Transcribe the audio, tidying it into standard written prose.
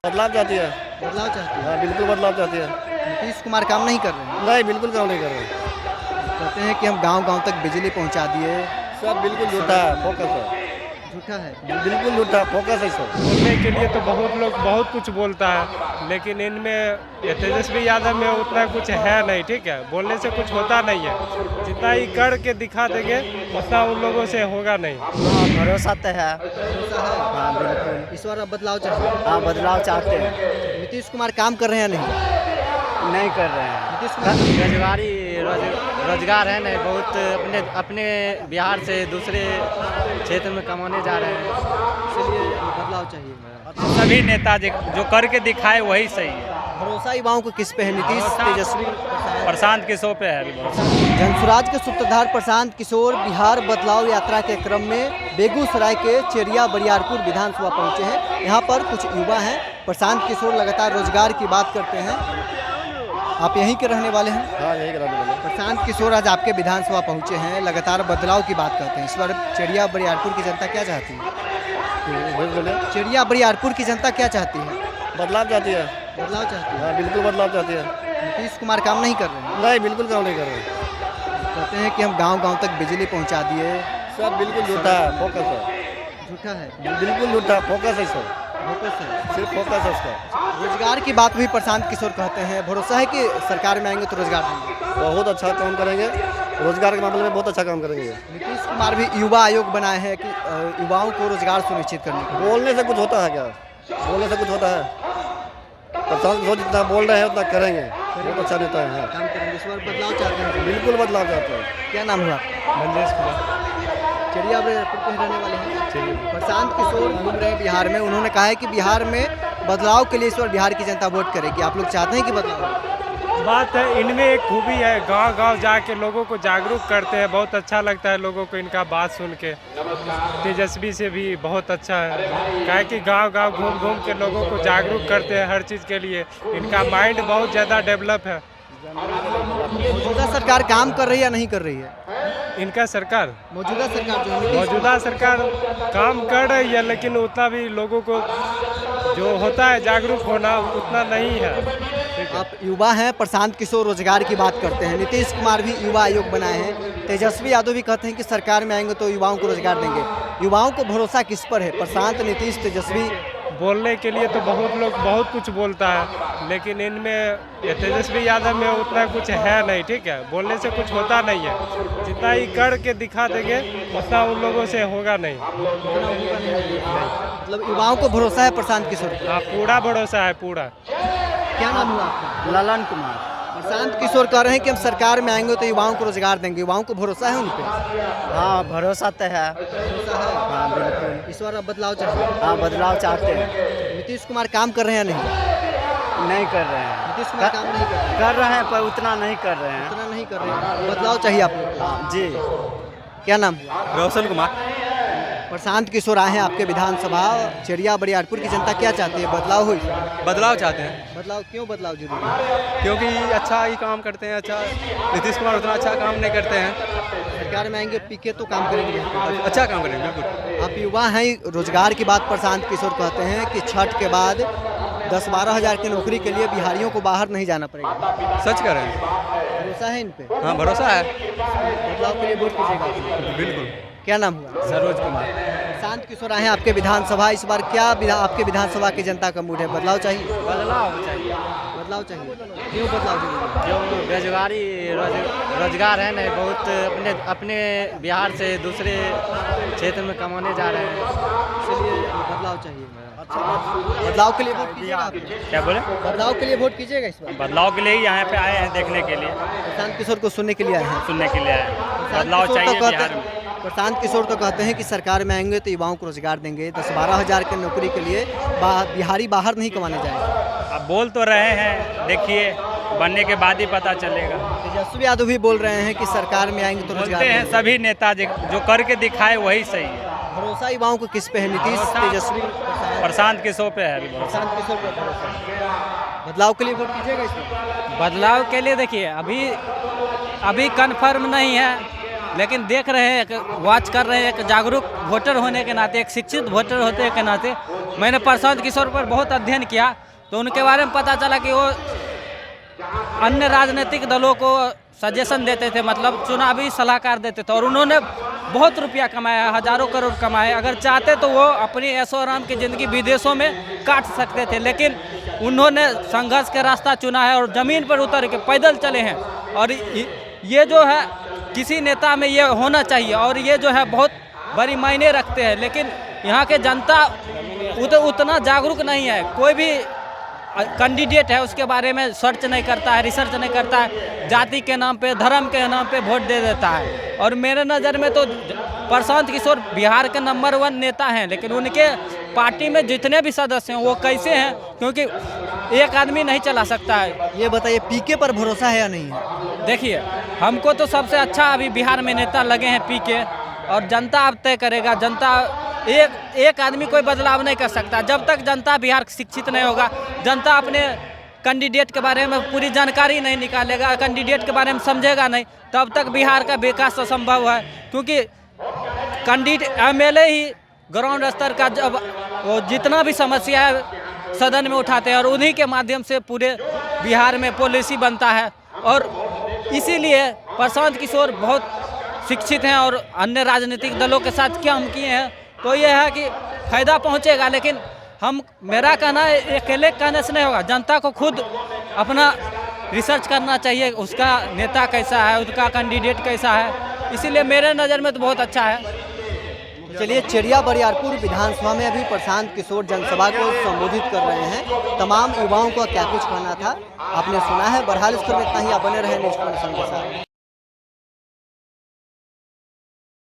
बदलाव चाहती है। बदलाव चाहती है। हाँ, बिल्कुल बदलाव चाहती है। नीतीश कुमार काम नहीं कर रहे हैं। नहीं, बिल्कुल काम नहीं कर रहे। कहते हैं कि हम गांव-गांव तक बिजली पहुंचा दिए। सब बिल्कुल झूठा है, फोकस है। झूठा है। बिल्कुल झूठा, फोकस है सब। बोलने के लिए तो बहुत लोग बहुत कुछ बोलता है, लेकिन इनमें ये तेजस्वी यादव में उतना कुछ है नहीं। ठीक है, बोलने से कुछ होता नहीं है। जितना ही कर के दिखा देंगे उतना उन लोगों से होगा नहीं। हाँ, भरोसा तो है। भरोसा है। हाँ, बिल्कुल। इस बार अब बदलाव चाहिए। हाँ, बदलाव चाहते हैं। नीतीश कुमार काम कर रहे हैं या नहीं? नहीं कर रहे हैं। नीतीश कुमार रोजगार है नहीं, बहुत अपने अपने बिहार से दूसरे क्षेत्र में कमाने जा रहे हैं। इसलिए बदलाव चाहिए। सभी नेता जो करके दिखाए वही सही है। भरोसा युवाओं को किस पे है? नीतीश, तेजस्वी, प्रशांत किशोर पे है अभी। जनसुराज के सूत्रधार प्रशांत किशोर बिहार बदलाव यात्रा के क्रम में बेगूसराय के चेरिया बरियारपुर विधानसभा पहुंचे हैं। यहाँ पर कुछ युवा हैं। प्रशांत किशोर लगातार रोजगार की बात करते हैं। आप यहीं के रहने वाले हैं? हाँ, यही करा देंगे। प्रशांत किशोर आज आपके विधानसभा पहुंचे हैं, लगातार बदलाव की बात करते हैं। इस बार चेरिया बरियारपुर की जनता क्या चाहती है? बोले चेरिया बरियारपुर की जनता क्या चाहती है? बदलाव चाहती है। बदलाव चाहती है। हाँ, बिल्कुल बदलाव चाहती है। नीतीश कुमार काम नहीं कर रहे हैं। नहीं, बिल्कुल काम नहीं कर रहे। कहते हैं कि हम गांव-गांव तक बिजली पहुंचा दिए। सब बिल्कुल झूठा है, फोकस है। झूठा है। बिल्कुल झूठा, फोकस है सब। फोकस है। सिर्फ फोकस है उसका। रोजगार की बात भी प्रशांत किशोर कहते हैं। भरोसा है कि सरकार में आएंगे तो रोजगार देंगे। बहुत अच्छा काम करेंगे। रोजगार के मामले में बहुत अच्छा काम करेंगे। नीतीश कुमार भी युवा आयोग बनाए हैं कि युवाओं को रोजगार सुनिश्चित करने के लिए। बोलने से कुछ होता है क्या? बोलने से कुछ होता है? प्रशांत किशोर जितना बोल रहे हैं उतना करेंगे। बहुत अच्छा नेता है। काम करेंगे। इस बार बदलाव चाहते हैं। बिल्कुल बदलाव चाहते हैं। क्या नाम हुआ? मंजेश कुमार। चेरिया बरियारपुर के रहने वाले हैं। प्रशांत किशोर घूम रहे हैं बिहार में। उन्होंने कहा है कि बिहार में बदलाव के लिए इस बार बिहार की जनता वोट करेगी। आप लोग चाहते हैं कि बदलाव हो? बात है, इनमें एक खूबी है, गांव-गांव जाके लोगों को जागरूक करते हैं। बहुत अच्छा लगता है लोगों को इनका बात सुन के। तेजस्वी से भी बहुत अच्छा है, क्या कि गांव-गांव घूम-घूम के लोगों को जागरूक करते हैं हर चीज़ के लिए। इनका माइंड बहुत ज़्यादा डेवलप है। मौजूदा सरकार काम कर रही है या नहीं कर रही है? इनका सरकार, मौजूदा सरकार जो है मौजूदा सरकार काम कर रही है, लेकिन उतना भी लोगों को जो होता है जागरूक होना उतना नहीं है। आप युवा हैं। प्रशांत किशोर रोजगार की बात करते हैं। नीतीश कुमार भी युवा आयोग बनाए हैं। तेजस्वी यादव भी कहते हैं कि सरकार में आएंगे तो युवाओं को रोजगार देंगे। युवाओं को भरोसा किस पर है? प्रशांत, नीतीश, तेजस्वी? बोलने के लिए तो बहुत लोग बहुत कुछ बोलता है, लेकिन इनमें ये तेजस्वी यादव में उतना कुछ है नहीं। ठीक है, बोलने से कुछ होता नहीं है। जितना ही कर के दिखा देंगे उतना उन लोगों से होगा नहीं। मतलब युवाओं को भरोसा है प्रशांत किशोर पर। हाँ, पूरा भरोसा है, पूरा। क्या नाम हुआ आपका? ललन कुमार। प्रशांत किशोर कह रहे हैं कि हम सरकार में आएंगे तो युवाओं को रोजगार देंगे। युवाओं को भरोसा है उन पे? हाँ, भरोसा तो है। भरोसा है। हाँ, बिल्कुल। इस बार अब बदलाव चाहिए। हाँ, बदलाव चाहते हैं। नीतीश कुमार काम कर रहे हैं या नहीं? नहीं कर रहे हैं। नीतीश कुमार काम नहीं कर रहे हैं। कर रहे हैं पर उतना नहीं कर रहे हैं। उतना नहीं कर रहे हैं। बदलाव चाहिए आप लोग को। जी। क्या नाम हुआ? रोशन कुमार। प्रशांत किशोर आए हैं आपके विधानसभा। चेरिया बरियारपुर की जनता क्या चाहती है? बदलाव हो? बदलाव चाहते हैं बदलाव क्यों? बदलाव जरूरी है? क्योंकि अच्छा ही काम करते हैं। अच्छा, नीतीश कुमार उतना अच्छा काम नहीं करते हैं। सरकार में आएंगे पीके तो काम करेंगे। अच्छा काम करेंगे, बिल्कुल। आप युवा हैं। रोजगार की बात प्रशांत किशोर कहते हैं कि छठ के बाद 10-12 हज़ार की नौकरी के लिए बिहारियों को बाहर नहीं जाना पड़ेगा। सच कर रहे हैं। भरोसा है इन पे? हाँ, भरोसा है, बदलाव के लिए वोट कीजिएगा। बिल्कुल। क्या नाम हुआ? सरोज कुमार। प्रशांत किशोर आए हैं आपके विधानसभा। इस बार क्या आपके विधानसभा की जनता का मूड है? बदलाव चाहिए? बदलाव चाहिए। बदलाव चाहिए। क्यों बदलाव जरूरी है? जो बेरोजगारी रोजगार है नहीं, बहुत अपने अपने बिहार से दूसरे क्षेत्र में कमाने जा रहे हैं। इसलिए बदलाव चाहिए। बदलाव के लिए वोट कीजिएगा आप? क्या बोले? बदलाव के लिए वोट कीजिएगा इस बार? बदलाव के लिए ही यहाँ पे आए हैं, देखने के लिए, प्रशांत किशोर को सुनने के लिए आए हैं। सुनने के लिए आए हैं। प्रशांत बदलाव किशोर चाहिए तो कहते बिहार हैं- में। प्रशांत किशोर तो कहते हैं कि सरकार में आएंगे तो युवाओं को रोजगार देंगे। 10-12 हज़ार की नौकरी के लिए बिहारी बाहर नहीं कमाने जाएंगे। अब बोल तो रहे हैं, देखिए बनने के बाद ही पता चलेगा। तेजस्वी यादव भी बोल रहे हैं कि सरकार में आएंगे तो रोजगार बोलते हैं देंगे। सभी नेता जो करके दिखाए वही सही है। भरोसा युवाओं को किस पे है? नीतीश, तेजस्वी, प्रशांत किशोर पे है अभी भरोसा। प्रशांत किशोर पे भरोसा। बदलाव के लिए वोट कीजिएगा इस पर? बदलाव के लिए देखिए, अभी कंफर्म नहीं है। लेकिन देख रहे हैं, वॉच कर रहे हैं, एक जागरूक वोटर होने के नाते, एक शिक्षित वोटर होने के नाते मैंने प्रशांत किशोर पर बहुत अध्ययन किया, तो उनके बारे में पता चला कि वो अन्य राजनीतिक दलों को सजेशन देते थे, मतलब चुनावी सलाहकार देते थे, और उन्होंने बहुत रुपया कमाया, हजारों करोड़ कमाए। अगर चाहते तो वो अपनी ऐशो आराम की ज़िंदगी विदेशों में काट सकते थे, लेकिन उन्होंने संघर्ष का रास्ता चुना है और ज़मीन पर उतर के पैदल चले हैं। और ये जो है किसी नेता में ये होना चाहिए, और ये जो है बहुत बड़ी मायने रखते हैं। लेकिन यहाँ के जनता उतना जागरूक नहीं है। कोई भी कैंडिडेट है उसके बारे में सर्च नहीं करता है, रिसर्च नहीं करता है, जाति के नाम पे, धर्म के नाम पे वोट दे देता है। और मेरे नज़र में तो प्रशांत किशोर बिहार के नंबर 1 नेता हैं, लेकिन उनके पार्टी में जितने भी सदस्य हैं वो कैसे हैं, क्योंकि एक आदमी नहीं चला सकता है। ये बताइए, पीके पर भरोसा है या नहीं है? देखिए, हमको तो सबसे अच्छा अभी बिहार में नेता लगे हैं पीके, और जनता अब तय करेगा। जनता एक आदमी कोई बदलाव नहीं कर सकता जब तक जनता बिहार शिक्षित नहीं होगा। जनता अपने कैंडिडेट के बारे में पूरी जानकारी नहीं निकालेगा, कैंडिडेट के बारे में समझेगा नहीं, तब तक बिहार का विकास असंभव है। क्योंकि कैंडिडेट MLA ही ग्राउंड स्तर का जब वो जितना भी समस्या है सदन में उठाते हैं, और उन्हीं के माध्यम से पूरे बिहार में पॉलिसी बनता है। और इसीलिए प्रशांत किशोर बहुत शिक्षित हैं, और अन्य राजनीतिक दलों के साथ क्या हम किए हैं, तो ये है कि फ़ायदा पहुंचेगा। लेकिन मेरा कहना है, अकेले कहने से नहीं होगा, जनता को खुद अपना रिसर्च करना चाहिए, उसका नेता कैसा है, उसका कैंडिडेट कैसा है। इसीलिए मेरे नज़र में तो बहुत अच्छा है। चलिए, चेरिया बरियारपुर विधानसभा में अभी प्रशांत किशोर जनसभा को संबोधित कर रहे हैं। तमाम युवाओं का क्या कुछ कहना था आपने सुना है। बहरहाल इस पर इतना ही, आप बने रहे न्यूज़ 24 के साथ।